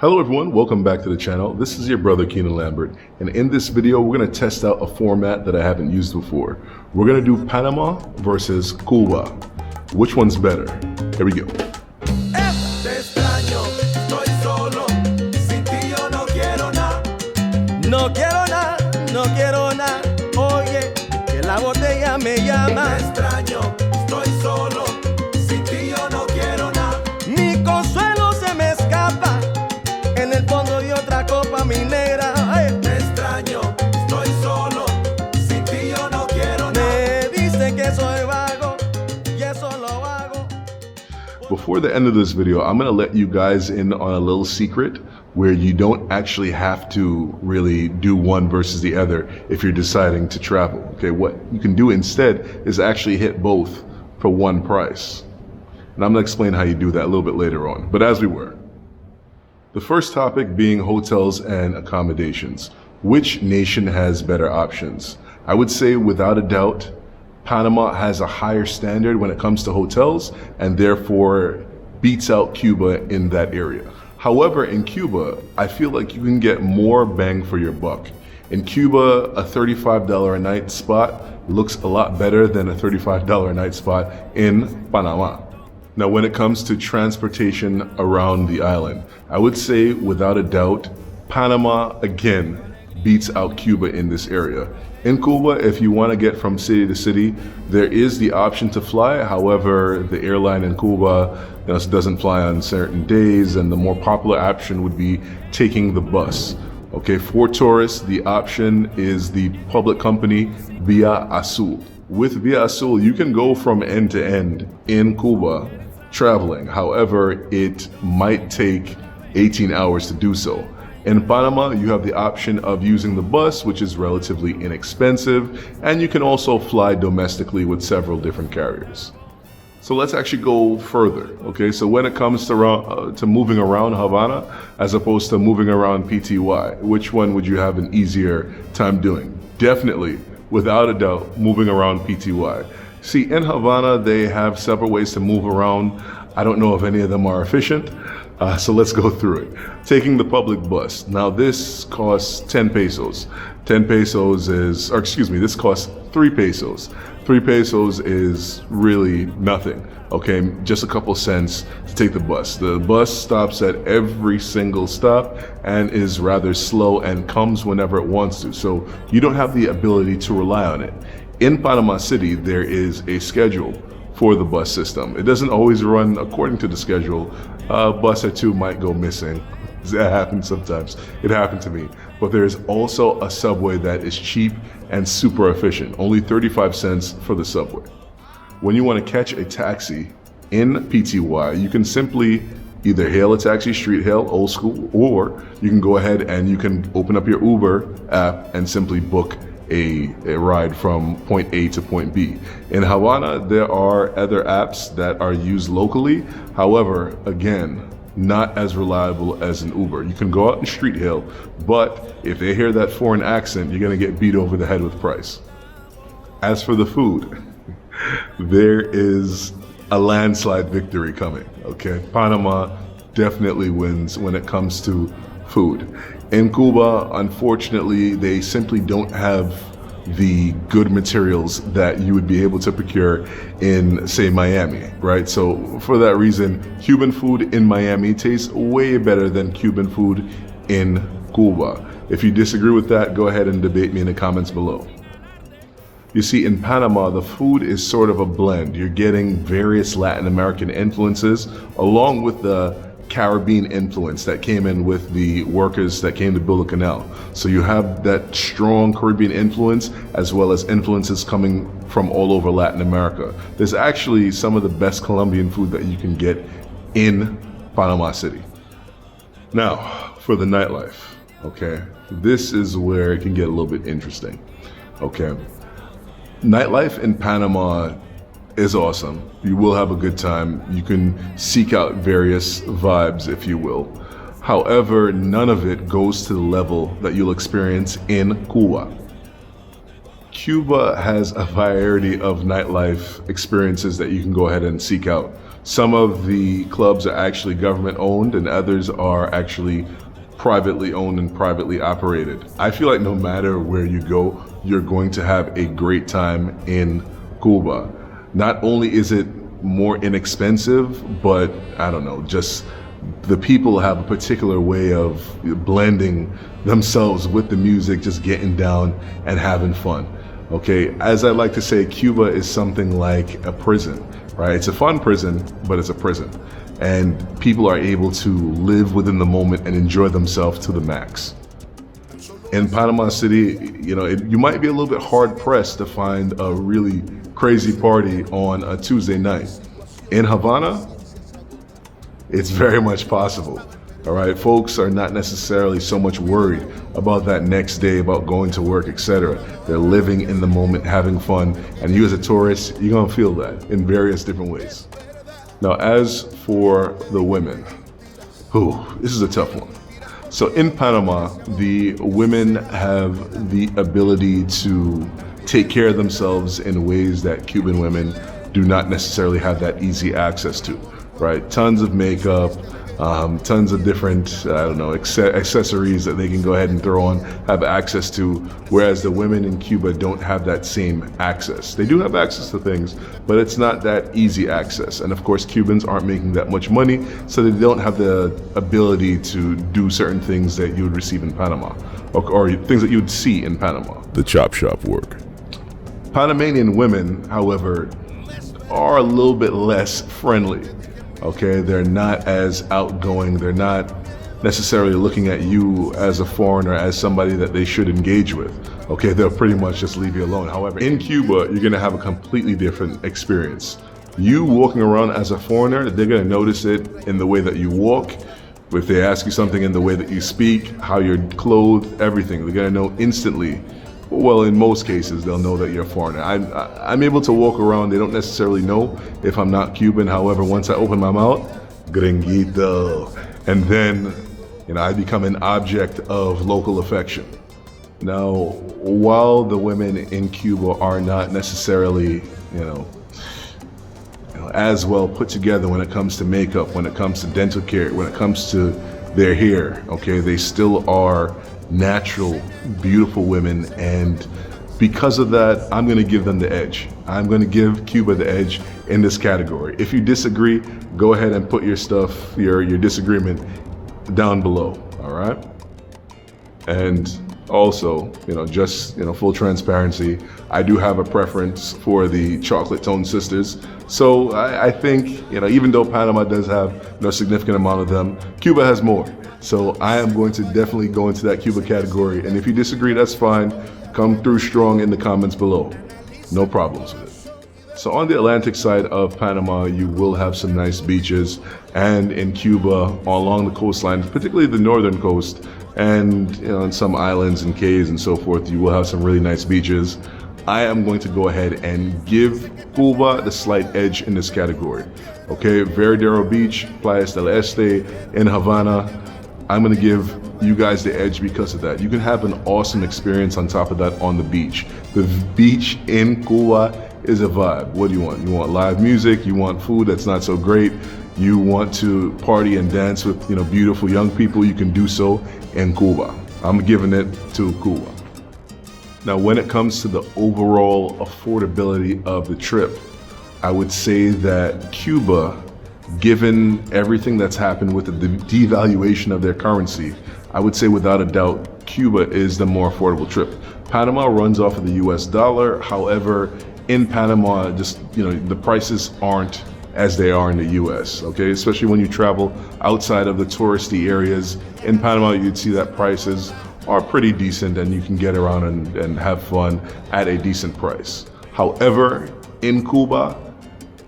Hello everyone, welcome back to the channel. This is your brother Keenan Lambert, and in this video we're going to test out a format that I haven't used before. We're going to do Panama versus Cuba. Which one's better? Here we go. No quiero nada, no quiero nada. Oye, que la botella me llama. Te extraño, estoy solo. Sin ti yo no quiero nada. Mi consuelo se me escapa. En el fondo de otra copa mi negra. Ay. Te extraño, estoy solo. Sin ti yo no quiero nada. Me dicen que soy vago y eso lo hago. Before the end of this video, I'm going to let you guys in on a little secret where you don't actually have to really do one versus the other if you're deciding to travel. Okay, what you can do instead is actually hit both for one price. And I'm gonna explain how you do that a little bit later on. But as we were, the first topic being hotels and accommodations. Which nation has better options? I would say without a doubt, Panama has a higher standard when it comes to hotels and therefore beats out Cuba in that area. However, in Cuba, I feel like you can get more bang for your buck. In Cuba, a $35 a night spot looks a lot better than a $35 a night spot in Panama. Now, when it comes to transportation around the island, I would say without a doubt, Panama again beats out Cuba in this area. In Cuba, if you want to get from city to city, there is the option to fly. However, the airline in Cuba doesn't fly on certain days, and the more popular option would be taking the bus. Okay, for tourists, the option is the public company Via Azul. With Via Azul, you can go from end to end in Cuba traveling. However, it might take 18 hours to do so. In Panama, you have the option of using the bus, which is relatively inexpensive, and you can also fly domestically with several different carriers. So let's actually go further, okay? So when it comes to moving around Havana, as opposed to moving around PTY, which one would you have an easier time doing? Definitely, without a doubt, moving around PTY. See, in Havana, they have several ways to move around. I don't know if any of them are efficient. So let's go through it. Taking the public bus. Now this costs 10 pesos. 10 pesos is, or excuse me, this costs 3 pesos. 3 pesos is really nothing, okay? Just a couple cents to take the bus. The bus stops at every single stop and is rather slow and comes whenever it wants to. So you don't have the ability to rely on it. In Panama City, there is a schedule for the bus system. It doesn't always run according to the schedule. A bus or two might go missing. That happens sometimes. It happened to me. But there's also a subway that is cheap and super efficient. Only 35 cents for the subway. When you want to catch a taxi in PTY, you can simply either hail a taxi, street hail, old school, or you can go ahead and you can open up your Uber app and simply book a ride from point A to point B. In Havana, there are other apps that are used locally. However, again, not as reliable as an Uber. You can go out and street hail, but if they hear that foreign accent, you're gonna get beat over the head with price. As for the food, there is a landslide victory coming, okay? Panama definitely wins when it comes to food. In Cuba, unfortunately, they simply don't have the good materials that you would be able to procure in, say, Miami, right? So for that reason, Cuban food in Miami tastes way better than Cuban food in Cuba. If you disagree with that, go ahead and debate me in the comments below. You see, in Panama, the food is sort of a blend. You're getting various Latin American influences along with the Caribbean influence that came in with the workers that came to build the canal. So you have that strong Caribbean influence as well as influences coming from all over Latin America. There's actually some of the best Colombian food that you can get in Panama City. Now, for the nightlife, okay? This is where it can get a little bit interesting, okay? Nightlife in Panama is awesome. You will have a good time. You can seek out various vibes, if you will. However, none of it goes to the level that you'll experience in Cuba. Cuba has a variety of nightlife experiences that you can go ahead and seek out. Some of the clubs are actually government owned and others are actually privately owned and privately operated. I feel like no matter where you go, you're going to have a great time in Cuba. Not only is it more inexpensive, but I don't know, just the people have a particular way of blending themselves with the music, just getting down and having fun. Okay, as I like to say, Cuba is something like a prison, right? It's a fun prison, but it's a prison. And people are able to live within the moment and enjoy themselves to the max. In Panama City, you might be a little bit hard pressed to find a really crazy party on a Tuesday night. In Havana, it's very much possible. All right, folks are not necessarily so much worried about that next day, about going to work, etc. They're living in the moment, having fun, and you as a tourist, you're gonna feel that in various different ways. Now, as for the women, this is a tough one. So in Panama, the women have the ability to take care of themselves in ways that Cuban women do not necessarily have that easy access to, right? Tons of makeup, tons of different, accessories that they can go ahead and throw on, have access to, whereas the women in Cuba don't have that same access. They do have access to things, but it's not that easy access. And of course, Cubans aren't making that much money, so they don't have the ability to do certain things that you would receive in Panama, or things that you would see in Panama. The chop shop work. Panamanian women, however, are a little bit less friendly. Okay, they're not as outgoing. They're not necessarily looking at you as a foreigner, as somebody that they should engage with. Okay, they'll pretty much just leave you alone. However, in Cuba, you're gonna have a completely different experience. You walking around as a foreigner, they're gonna notice it in the way that you walk. If they ask you something, in the way that you speak, how you're clothed, everything. They're gonna know instantly. Well, in most cases, they'll know that you're a foreigner. I'm able to walk around. They don't necessarily know if I'm not Cuban. However, once I open my mouth, gringuito, and then, I become an object of local affection. Now, while the women in Cuba are not necessarily, as well put together when it comes to makeup, when it comes to dental care, when it comes to their hair, okay, they still are natural, beautiful women, and because of that, I'm gonna give them the edge. I'm gonna give Cuba the edge in this category. If you disagree, go ahead and put your stuff, your disagreement down below, all right? And also, full transparency, I do have a preference for the chocolate toned sisters. So I think, even though Panama does have a significant amount of them, Cuba has more. So I am going to definitely go into that Cuba category. And if you disagree, that's fine. Come through strong in the comments below. No problems with it. So on the Atlantic side of Panama, you will have some nice beaches. And in Cuba, along the coastline, particularly the northern coast, and in some islands and cays and so forth, you will have some really nice beaches. I am going to go ahead and give Cuba the slight edge in this category. Okay, Veradero Beach, Playas del Este, in Havana, I'm gonna give you guys the edge because of that. You can have an awesome experience on top of that on the beach. The beach in Cuba is a vibe. What do you want? You want live music, you want food that's not so great, you want to party and dance with beautiful young people, you can do so in Cuba. I'm giving it to Cuba. Now, when it comes to the overall affordability of the trip, I would say that Cuba, given everything that's happened with the devaluation of their currency, I would say without a doubt, Cuba is the more affordable trip. Panama runs off of the US dollar. However, in Panama, the prices aren't as they are in the US, okay? Especially when you travel outside of the touristy areas. In Panama, you'd see that prices are pretty decent and you can get around and have fun at a decent price. However, in Cuba,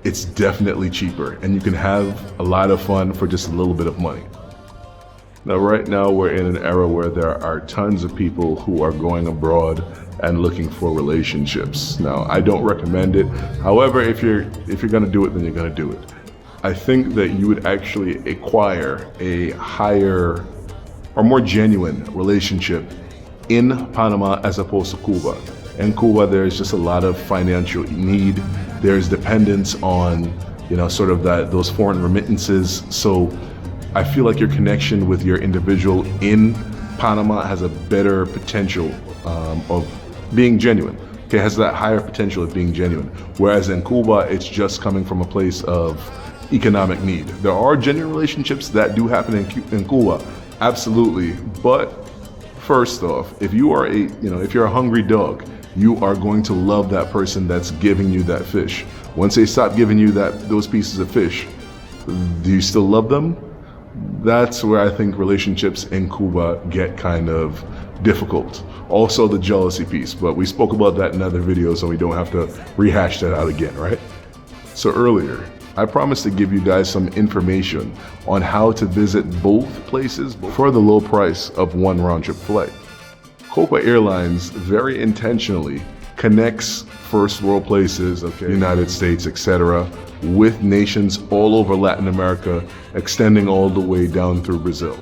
it's definitely cheaper and you can have a lot of fun for just a little bit of money. Now, right now we're in an era where there are tons of people who are going abroad and looking for relationships. Now, I don't recommend it. However, if you're gonna do it, then you're gonna do it. I think that you would actually acquire a higher or more genuine relationship in Panama as opposed to Cuba. In Cuba, there's just a lot of financial need. There's dependence on, sort of those foreign remittances. So I feel like your connection with your individual in Panama has a better potential of being genuine. Okay, has that higher potential of being genuine. Whereas in Cuba, it's just coming from a place of economic need. There are genuine relationships that do happen in Cuba, absolutely. But first off, if you are if you're a hungry dog, you are going to love that person that's giving you that fish. Once they stop giving you those pieces of fish, do you still love them? That's where I think relationships in Cuba get kind of difficult. Also the jealousy piece, but we spoke about that in other videos, so we don't have to rehash that out again, right? So earlier, I promised to give you guys some information on how to visit both places for the low price of one round-trip flight. Copa Airlines very intentionally connects first world places, United States, etc., with nations all over Latin America, extending all the way down through Brazil.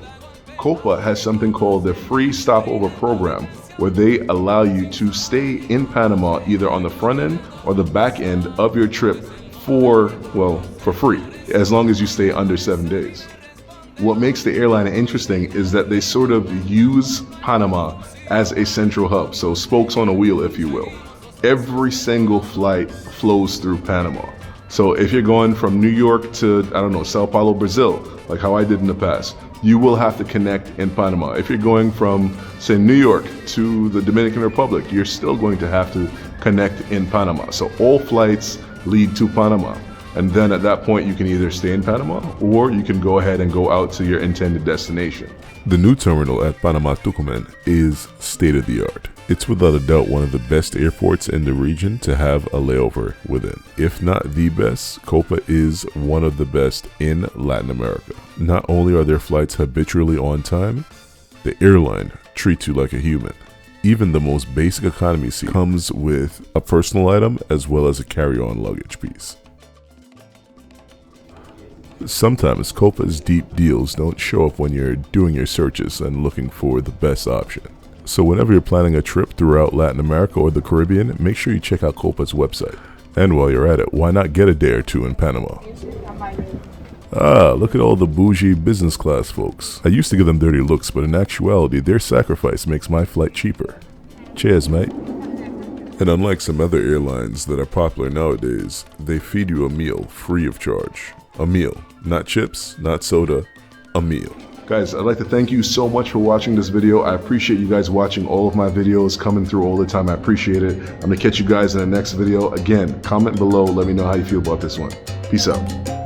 Copa has something called the Free Stopover Program, where they allow you to stay in Panama either on the front end or the back end of your trip for free, as long as you stay under 7 days. What makes the airline interesting is that they sort of use Panama as a central hub, so spokes on a wheel, if you will. Every single flight flows through Panama. So if you're going from New York to, Sao Paulo, Brazil, like how I did in the past, you will have to connect in Panama. If you're going from, say, New York to the Dominican Republic, you're still going to have to connect in Panama. So all flights lead to Panama. And then at that point, you can either stay in Panama or you can go ahead and go out to your intended destination. The new terminal at Panama Tucumán is state-of-the-art. It's without a doubt one of the best airports in the region to have a layover within. If not the best, Copa is one of the best in Latin America. Not only are their flights habitually on time, the airline treats you like a human. Even the most basic economy seat comes with a personal item as well as a carry-on luggage piece. Sometimes Copa's deep deals don't show up when you're doing your searches and looking for the best option. So whenever you're planning a trip throughout Latin America or the Caribbean, make sure you check out Copa's website. And while you're at it, why not get a day or two in Panama? Ah, look at all the bougie business class folks. I used to give them dirty looks, but in actuality, their sacrifice makes my flight cheaper. Cheers, mate. And unlike some other airlines that are popular nowadays, they feed you a meal free of charge. A meal, not chips, not soda, a meal. Guys, I'd like to thank you so much for watching this video. I appreciate you guys watching all of my videos, coming through all the time. I appreciate it. I'm gonna catch you guys in the next video. Again, comment below. Let me know how you feel about this one. Peace out.